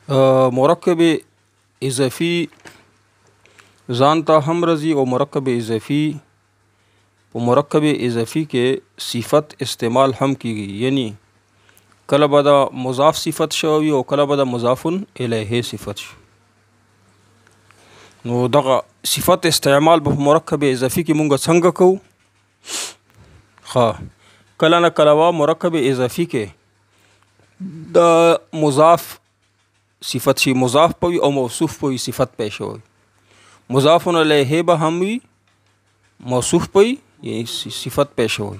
مرکب اضافي ځان ته هم راځي او مرکب اضافي په مرکب اضافي کې صفت استعمال هم کیږي، یعنی کله به د مضاف صفت شوی او کله به د مضاف الیه صفت شي. نو دغه صفت استعمال په مرکب اضافي کې مونږ څنګه کوو؟ کله نه کله به مرکب اضافي کې د مضاف صفت شي، مضاف پوي او موصوف پوي صفت پېښ شوی. مضاف الیه به هم وي، موصوف پوي یعنی صفت پېښ شوی.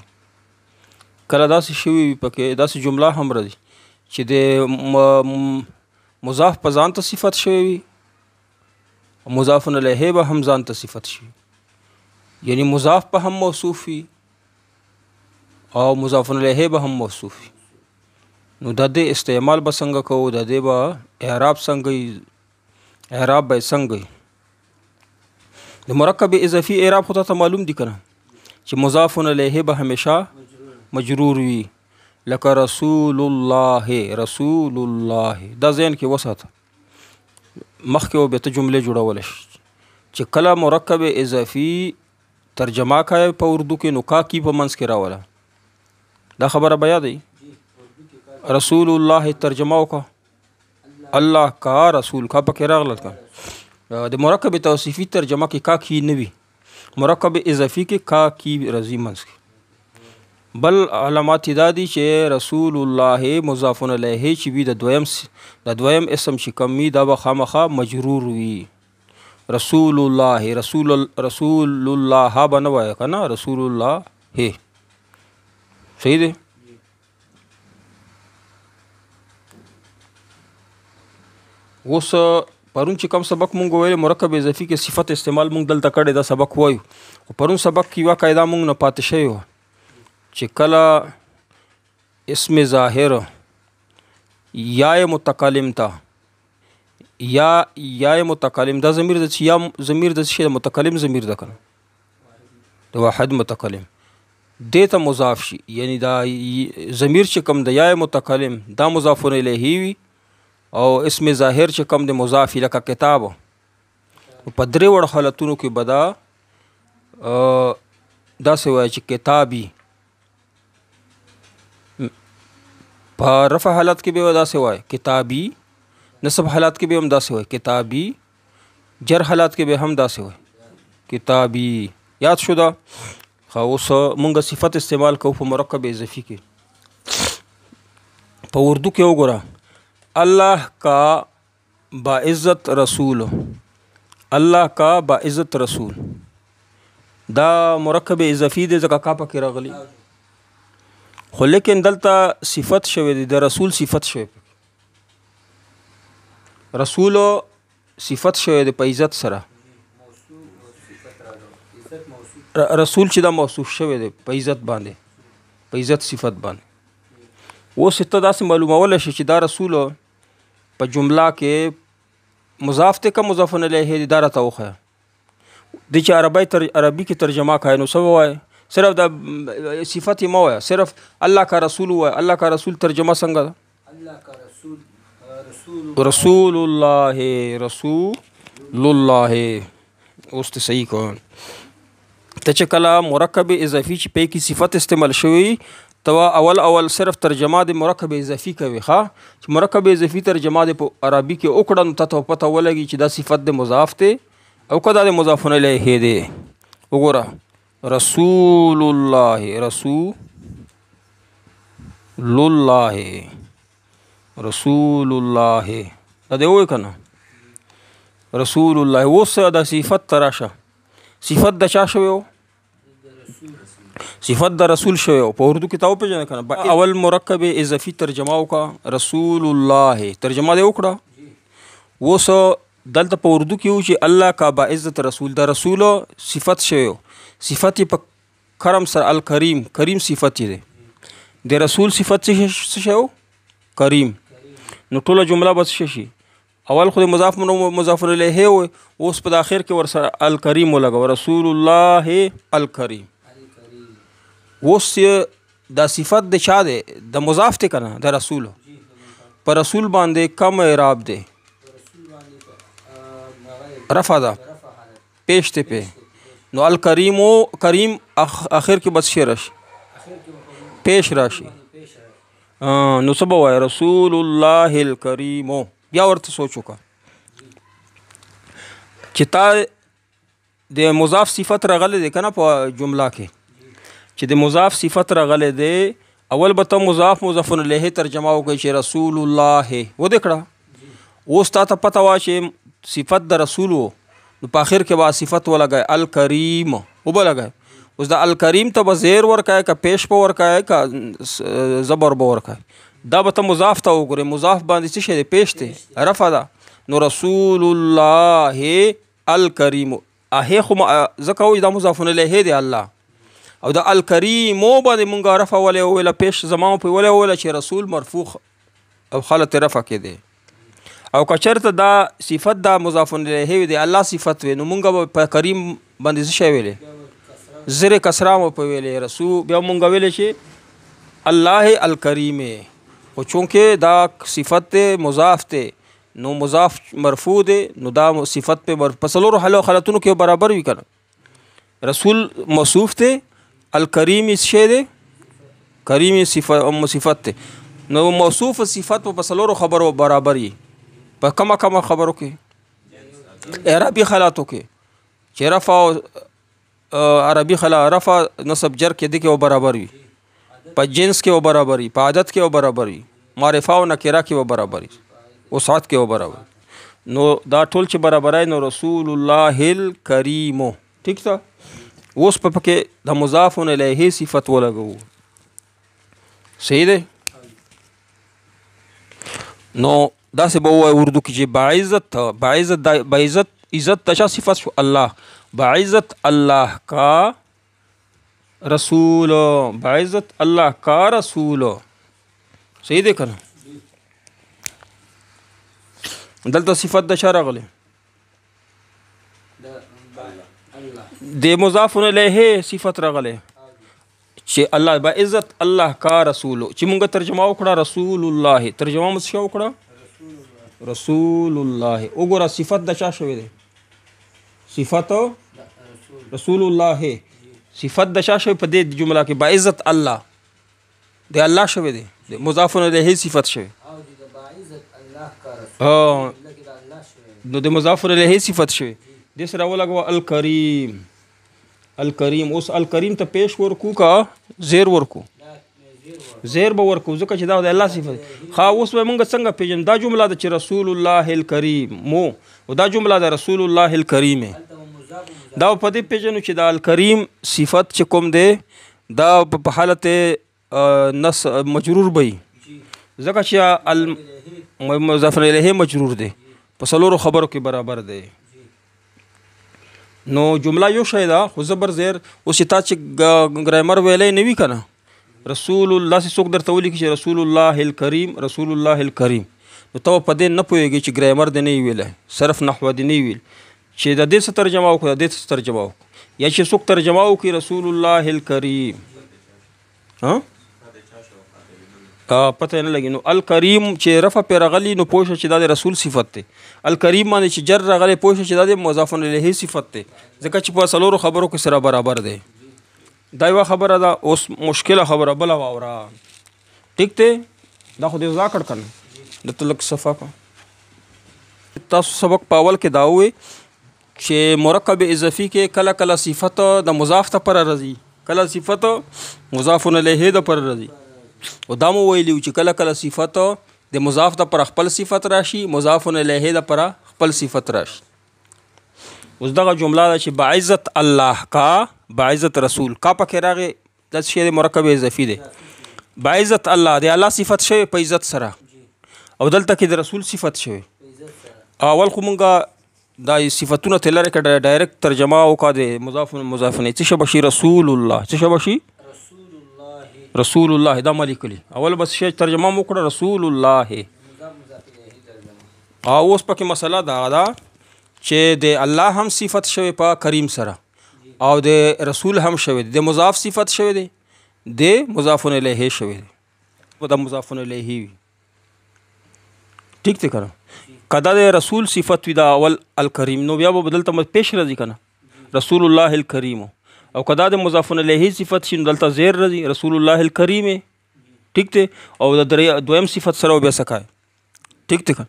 کله داسې شوي پکې داسې جمله هم راځي چې د مضاف په ځان ته صفت شوی وي، مضاف الیه به هم ځان ته صفت شي، یعنی مضاف په هم موصوف وي او مضاف الیه به هم موصوف وي. نو د دې استعمال به څنګه کوو؟ د دې به اعراب څنګه اعراب به څنګه د مرکب اضافي اعراب خو ته معلوم دي کنه چې مضاف الیه به همیشه مجرور وي، لکه رسول الله. رسول الله دا ذهن کې وساته، مخکې به ته جملې جوړولی شي چې کله مرکب اضافي ترجمه کوي په اردو کې نو کا کی په منځ کې راوله. دا خبره به یاد وي. رسول الله ترجمه وکړه، الله کا رسول کا پکې راغله. د مرکب توصیفي ترجمه کې کا کی نه وي، مرکب اضافي کې کا کی راځي منځ کې. بل علامات دا دي چې رسول الله مضاف الیه چې وي د دویم اسم چې کم وي دا به خامخا مجرور وي. رسول الله رسول الله به نه وایه که نه، رسول الله صحیح دی. اوس پرون چې کوم سبق مونږ ویل مرکب اضافي کې صفت استعمال مونږ دلته کړی دا سبق وایو. پرون سبق کې یوه قاعده مونږ نه پاتې شوې وه چې کله اسم ظاهر یا متکلم ته یا متکلم دا ضمیر د یا ضمیر د شي متکلم ضمیر ده کنه د واحد متکلم دې ته مضاف شي، یعنی دا ضمیر چې کوم د یا متکلم دا مضاف الیه وي او اسم ظاهر چې کوم د مضاف لکه کتاب په درې وړ حالتونو کې به دا داسې وایي چې کتابي. په رفع حالت کې به داسې وایي کتابي، نصب حالات کې به هم داسې وایي کتابي، جر حالات کې به هم داسې وایي کتابي. یاد شو دا؟ اوس مونږ صفت استعمال کوو په مرکب اضافي کې. په اردو کې وګوره، الله کا باعزت رسول، الله کا باعزت رسول دا مرکب اضافي دی ځکه کا پکې راغلی، خو لیکن دلته صفت شوی دی، د رسول صفت شوی، رسول صفت شوی دی په عزت سره. رسول چې دا موصوف شوی دی په عزت باندې، په عزت صفت باندې. اوس ته داسې معلومولی شي چې دا رسول په جمله کې مضاف ته که مضاف الیه دی دا راته وښیه. دی چې عربي کې ترجمه کوي نو څه ووایه؟ صرف دا صفت یې مه وایه، صرف الله کا رسول ووایه. الله کا رسول ترجمه څنګه ده؟ الله کا رسول رسول الله رسول الله. اوس ته صحیح کوه. ته چې کله مرکب اضافي چې پې کې صفت استعمال شوی تو اول صرف ترجمه د مرکب اضافي کوي. چې مرکب اضافي ترجمه د په عربي کې وکړه نو ته پته ولګي چې دا صفت د مضاف دی او که دا د مضاف الیه دی. وګوره رسول الله رسول الله رسول الله دا دی وایي که نه رسول الله. اوس دا صفت ته راشه، صفت د چا شوی و؟ صفت د رسول شوی و. په اردو کې تا وپېژنه که نه؟ اول مرکب اضافي ترجمه وکړه، رسول الله ترجمه دې وکړه. اوس دلته په اردو کې و چې الله کا باعزت رسول، د رسول صفت شوی و، صفت یې په کرم سره الکریم، کریم صفت یې دی. د رسول صفت څه شی و؟ کریم. نو ټوله جمله به څه شي؟ اول خو د مضاف الیه و، اوس په آخر کې ورسره الکریم ولګوه، رسول الله الکریم. اوس دا صفت د چا دی؟ د مضاف دی که نه؟ د رسول. په رسول باندې کم اعراب دی، رفع ده پیش ته پی نو الکریم کریم اخر کې بس شی راشي پیش راشي نو څه به وایي رسول الله الکریم بیا ورته سوچ وکړه چې تا د مضاف صفت راغلی دی که نه په جمله کې چې د مضاف صفت راغلی دی اول به ته مضاف مضاف الیه ترجمه وکړئ چې رسول الله ودې کړه اوس تا ته پته وه چې صفت د رسول و نو په آخر کې به صفت ولګئ الکریم وبه لګئ اوس د الکریم ته به زیر ورکوئ که پیش به ورکوئ که زبر به ورکوئ دا به ته مضاف ته وګورئ مضاف باندې څه شی دی پیش دی رفع ده نو رسول الله الکریم اهې خو ځکه وایي دا مضاف الیه دی الله او د الکریمو باندې مونږ رفع ولې وویله پیش زمان پې ولې وویله چې رسول مرفوع او خلط رفع کې دی او که چېرته دا صفت دا مضاف الیه وي د الله صفت وي نو مونږ به په کریم باندې څه شی ویلی زر کسره مو په ویلی رسول بیا مونږ ویلی چې الله الکریم خو چونکې دا صفت دی مضاف دی نو مضاف مرفوع دی نو دا صفت په څلورو حالتونو کې برابر وي که نه رسول موصوف دی الکریم شی دی کریم صفت دی نو موصوف صفت په څلورو خبرو برابر وي په کمه خبرو کې عربي حالاتو کې چې رفع عربي رفع نصب جر کې دی کې برابر وي په جنس کې برابر وي په عادت کې برابر وي معرفه او نکره کې برابر وي وسعت کې برابر نو دا ټول چې برابرای نو رسول الله الکریم ٹھیک تا اوس په پکې د مضاف الیه صفت ولګو صحیح دی نو داسې به ووایو اردو کې چې باعزت عزت تشا صفت شو الله باعزت الله کا رسول باعزت الله کا رسول صحیح دی که نه دلته صفت د چا راغلی د مضاف الیه صفت راغلی چې الله باعزت الله کا رسول چې مونږ ترجمه وکړه رسول الله ترجمه مو څه وکړه رسول الله وګوره صفت د چا شوی دی صفت رسول الله صفت د چا شوی په دې جمله کې باعزت الله د الله شوی دی مضاف الیه صفت شوی نو د مضاف الیه صفت شوی دې سره ولګوه الکریم الکریم اوس الکریم ته پیش ورکو کا زیر ورکو زیر به ورکو ځکه چې دا د الله صفت ښه اوس به مونږ څنګه پیژنو دا جمله ده چې رسول الله الکریم مو او دا جمله ده رسول الله الکریم دا په دې پیژنو چې دا الکریم صفت چې کوم دی دا په حالت نص مجرور به وي ځکه چې مضاف الیه مجرور دی په څلورو خبرو کې برابر دی نو جمله یو شی ده خو زبر زیر اوس تا چې ګرامر ویلی نه وي که نه رسول الله چې څوک درته ولیکي چې رسول الله الکریم رسول الله الکریم نو ته په دې نه پوهېږي چې ګرامر دې نه ویلی صرف نحوه دې نه ویل چې د دې څه ترجمه وکړو د دې څه ترجمه وکړو یا چې څوک ترجمه وکړي رسول الله الکریم پته نه لګي نو الکریم چې رفع پې راغلی نو پوه شه چې دا د رسول صفت دی الکریم باندې چې جر راغلی پوه شه چې دا د مضاف الیه صفت دی ځکه چې په څلورو خبرو کې سره برابر دی دا یوه خبره ده اوس مشکله خبره بله واوره ټیک دی دا خو دې زده کړ که نه دلته لږ صفا کړه تاسو سبق په اول کې دا ووی چې مرکب اضافي کې کله کله صفت د مضاف ته پر راځي کله صفت مضاف الیه د پر راځي او دا مو ویلیو چې کله کله صفت د مضاف د پر خپل صفت راشي مضاف الیه د پر خپل صفت راشي اوس دغه جمله ده چې باعزت الله کا باعزت رسول کا پکې راغی دا شی مرکب اضافي دی باعزت الله د الله صفت شوی په عزت سره او دلته کې د رسول صفت شوی اول خو مونږه دا صفتونه ته لرې کړه ډایرکټ ترجمه وکړه د مضاف نه څه شی بشي رسول الله څه شی بشي رسول الله دا مالی کلی اول بس شی ترجمه مو کړه رسول الله اوس پکې مسله دا ده چې د الله هم صفت شوی په کریم سره او د رسول هم شوی د مضاف صفت شوی دی د مضاف الیه شوی دی دا مضاف الیه وي ٹھیک دی کنه کدا د رسول صفت وي دا اول الکریم نو بیا به بدلته پیش راځي کنه رسول الله الکریم او کدا د مضاف الیه صفت شي دلته زیر راځي رسول الله الکریم ٹھیک ته او د دویم صفت سره بیا سکای ٹھیک ته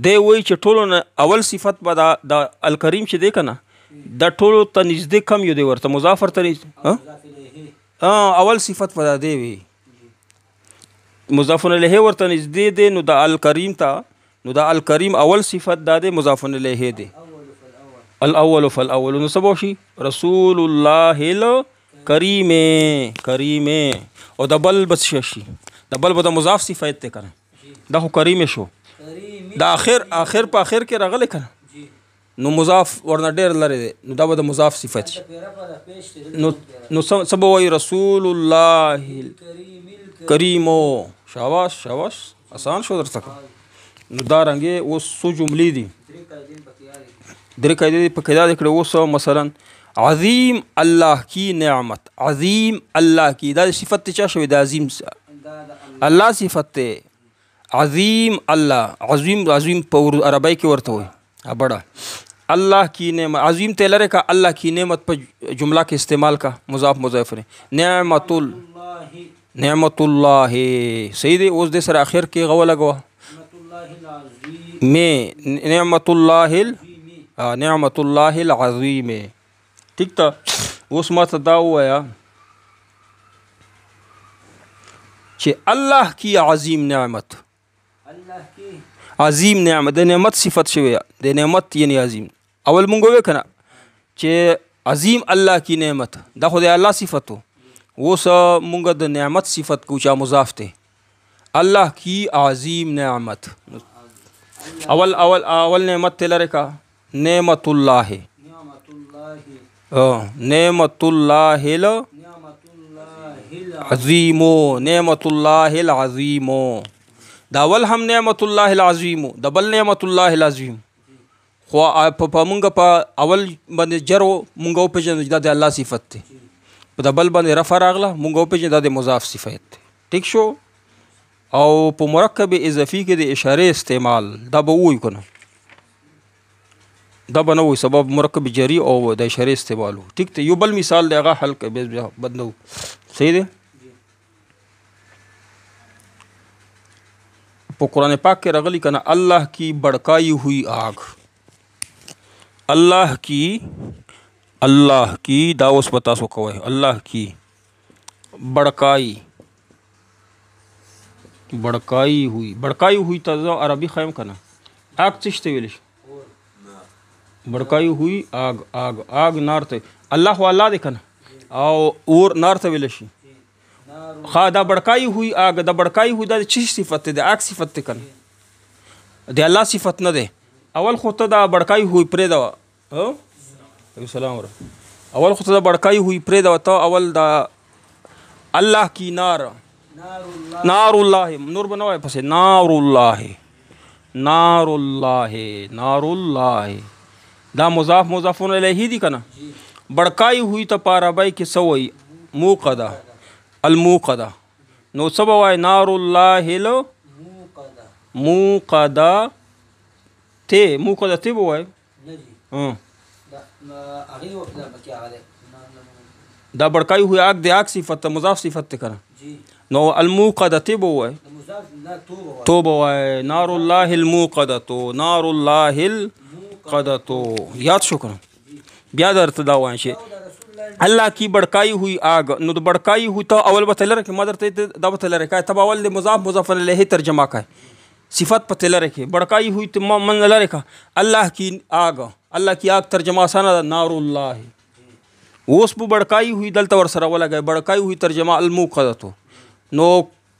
دی وای چې ټولو اول صفت به د الکریم چې دی کنه د ټولو ته نږدې کم یو دی ورته مضاف ورته اول صفت به دی وي مضاف الیه ورته نږدې دی نو د الکریم ته نو دا الکریم اول صفت دا دی مضاف الیه دی الاول فالاول نو سبو شي رسول الله الکریم کریم او د بل بس شي د بل به د مضاف صفت ته کنه دا خو کریم شو دا اخر په اخر کې راغلی کنه نو مضاف ورنه ډیر لري دی نو دا به د مضاف صفت شي نو سبو وای رسول الله الکریم شاباش آسان شو درته نو دا رنګه اوس څو جملې دي درې قاعدې په کې دا کړو اوس مثلا عظیم الله کی نعمت عظیم الله کی دا صفت چا شوی د عظیم الله صفت عظیم الله عظیم په عربی کې ورته وي بڑا الله کی نعمت عظیم ته لره کا الله کی نعمت په جمله کې استعمال کا مضاف مضاف نعمت الله صحیح دی اوس د سره اخر کې غو لګوا نعمت الله العظیم ٹھیک تا اوس ما ته دا وایا چې الله کی عظیم نعمت د نعمت صفت شوی د نعمت یعنی عظیم اول مونږ وې کنه چې عظیم الله کی نعمت دا خو د الله صفت اوس مونږ د نعمت صفت کو چا مضاف ته الله کی عظیم نعمت اول نعمت ته لره کا نعمت الله العظیم نعمت الله العظیم دا اول هم نعمت الله العظیم د بل نعمت الله العظیم خو په مونږ په اول باندې جرو مونږ په جن د الله صفت ته په د بل باندې رفع راغله مونږ په جن د مضاف صفت ټیک شو او په مرکب اضافي کې د اشاره استعمال دا به وای کنه دا به نه وي سبب مرکب جری او د اشاره استعمال ټیک ته یو بل مثال دی هغه حل کوي بدنو صحیح دی په قرآن پاک کې راغلی کنه الله کی بڑکائی ہوئی آگ الله کی دا اوس پتا سو کوي الله کی بڑکائی ہوئی ته عربي خیم کنه آگ چشته ویل بڑکائی ہوئی آگ نار ته الله دی کنه او اور نار ته ویل شي خا دا بڑکائی ہوئی آگ دا بڑکائی ہوئی دا چی صفت ده آگ صفت ده کنه دی الله صفت نه ده اول خو ته دا بڑکائی ہوئی پرې دا السلام علیکم اول خو ته دا بڑکائی ہوئی پرې دا ته اول دا الله کی نار الله نور بنوای پسې نار الله دا مضاف الیه دی کنه بڑکائی ہوئی ته پارابای کې سوئی موقدا الموقدا نو سبا وای نار الله موقدا ته وای دا بڑکائی ہوئی آگ دی آگ صفت مضاف صفت کنه نو الموقدا ته وای توبه وای نار الله القدتو یاد شو کنه بیا درته دا وای شي الله کی بڑکائی ہوئی آگ نو د بڑکائی ہوئی ته اول به تلره کې مدر ته دا به تلره کې تبا اول د مضاف الیه ترجمه کوي صفت په تلره کې بڑکائی ہوئی ته من لره کا الله کی آگ ترجمه آسانه نار الله اوس په بڑکائی ہوئی دلته ور سره ولګي بڑکائی ہوئی ترجمه الموقدتو نو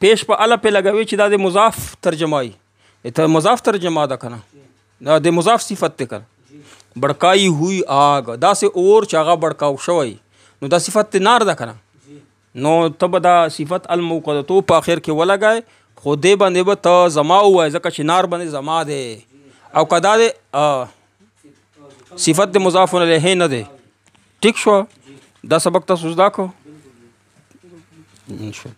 پیش په اله په لګوي چې دا د مضاف ترجمه ته مضاف ترجمه ده کنه دا د مضاف صفت ته کنه بڑکائی ہوئی آگ دا سے اور چاغه بڑکاو شوی نو دا صفت نار ده کنه نو تب دا صفت الموقدتو په اخر کې ولګای خو دې باندې به ته زما وای ځکه چې نار باندې زما ده او کدا ده صفت د مضاف الیه نه ده ٹھیک شو دا سبق تاسو زده کو ان شاء الله